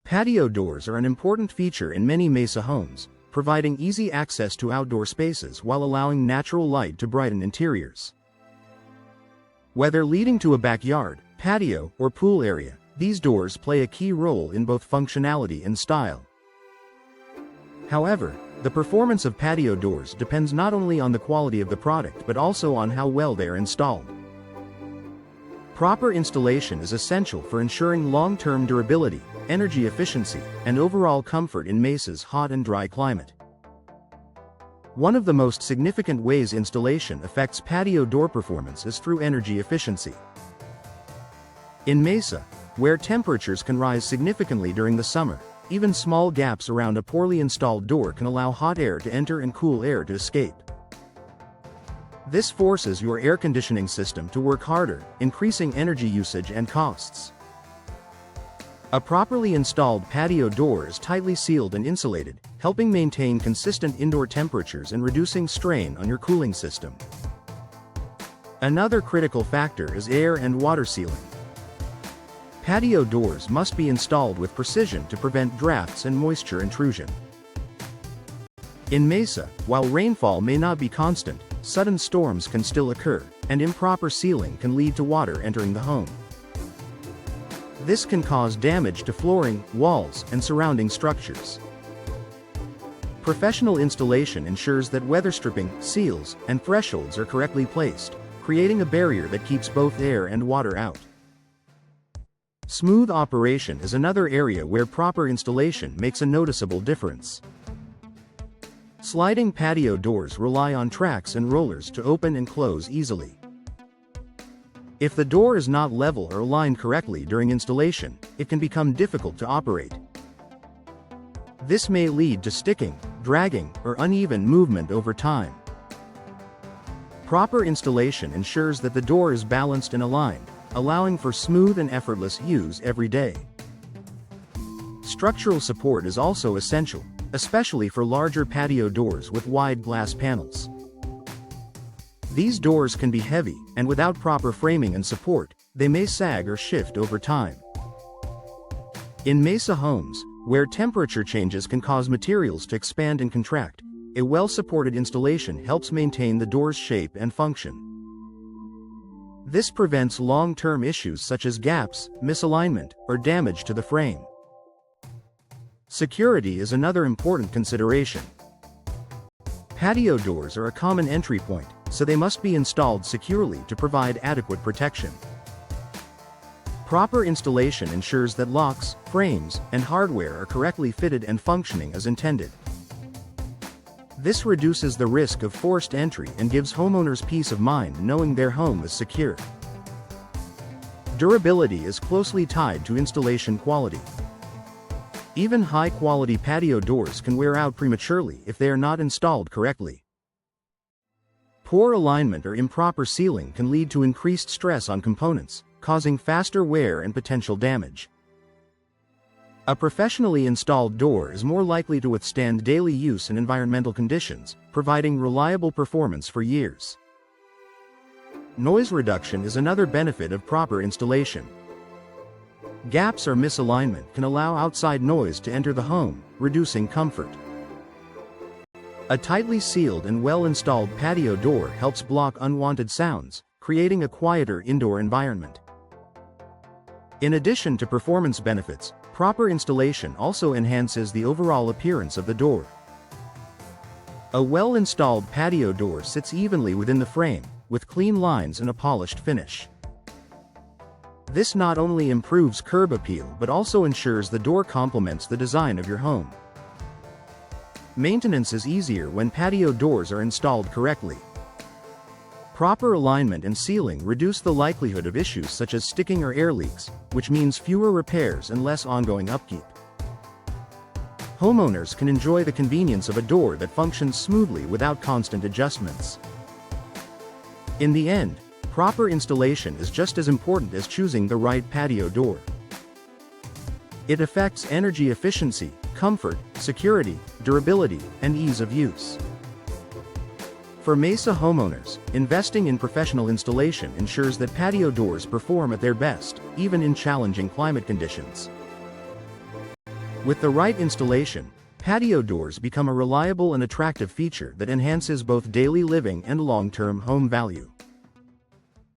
Patio doors are an important feature in many Mesa homes, providing easy access to outdoor spaces while allowing natural light to brighten interiors. Whether leading to a backyard, patio, or pool area, these doors play a key role in both functionality and style. However, the performance of patio doors depends not only on the quality of the product but also on how well they are installed. Proper installation is essential for ensuring long-term durability, energy efficiency, and overall comfort in Mesa's hot and dry climate. One of the most significant ways installation affects patio door performance is through energy efficiency. In Mesa, where temperatures can rise significantly during the summer, even small gaps around a poorly installed door can allow hot air to enter and cool air to escape. This forces your air conditioning system to work harder, increasing energy usage and costs. A properly installed patio door is tightly sealed and insulated, helping maintain consistent indoor temperatures and reducing strain on your cooling system. Another critical factor is air and water sealing. Patio doors must be installed with precision to prevent drafts and moisture intrusion. In Mesa, while rainfall may not be constant, sudden storms can still occur, and improper sealing can lead to water entering the home. This can cause damage to flooring, walls, and surrounding structures. Professional installation ensures that weather stripping, seals, and thresholds are correctly placed, creating a barrier that keeps both air and water out. Smooth operation is another area where proper installation makes a noticeable difference. Sliding patio doors rely on tracks and rollers to open and close easily. If the door is not level or aligned correctly during installation, it can become difficult to operate. This may lead to sticking, dragging, or uneven movement over time. Proper installation ensures that the door is balanced and aligned, allowing for smooth and effortless use every day. Structural support is also essential, especially for larger patio doors with wide glass panels. These doors can be heavy, and without proper framing and support, they may sag or shift over time. In Mesa homes, where temperature changes can cause materials to expand and contract, a well-supported installation helps maintain the door's shape and function. This prevents long-term issues such as gaps, misalignment, or damage to the frame. Security is another important consideration. Patio doors are a common entry point, so they must be installed securely to provide adequate protection. Proper installation ensures that locks, frames, and hardware are correctly fitted and functioning as intended. This reduces the risk of forced entry and gives homeowners peace of mind knowing their home is secure. Durability is closely tied to installation quality. Even high-quality patio doors can wear out prematurely if they are not installed correctly. Poor alignment or improper sealing can lead to increased stress on components, causing faster wear and potential damage. A professionally installed door is more likely to withstand daily use and environmental conditions, providing reliable performance for years. Noise reduction is another benefit of proper installation. Gaps or misalignment can allow outside noise to enter the home, reducing comfort. A tightly sealed and well-installed patio door helps block unwanted sounds, creating a quieter indoor environment. In addition to performance benefits, proper installation also enhances the overall appearance of the door. A well-installed patio door sits evenly within the frame, with clean lines and a polished finish. This not only improves curb appeal but also ensures the door complements the design of your home. Maintenance is easier when patio doors are installed correctly. Proper alignment and sealing reduce the likelihood of issues such as sticking or air leaks, which means fewer repairs and less ongoing upkeep. Homeowners can enjoy the convenience of a door that functions smoothly without constant adjustments. In the end, proper installation is just as important as choosing the right patio door. It affects energy efficiency, comfort, security, durability, and ease of use. For Mesa homeowners, investing in professional installation ensures that patio doors perform at their best, even in challenging climate conditions. With the right installation, patio doors become a reliable and attractive feature that enhances both daily living and long-term home value.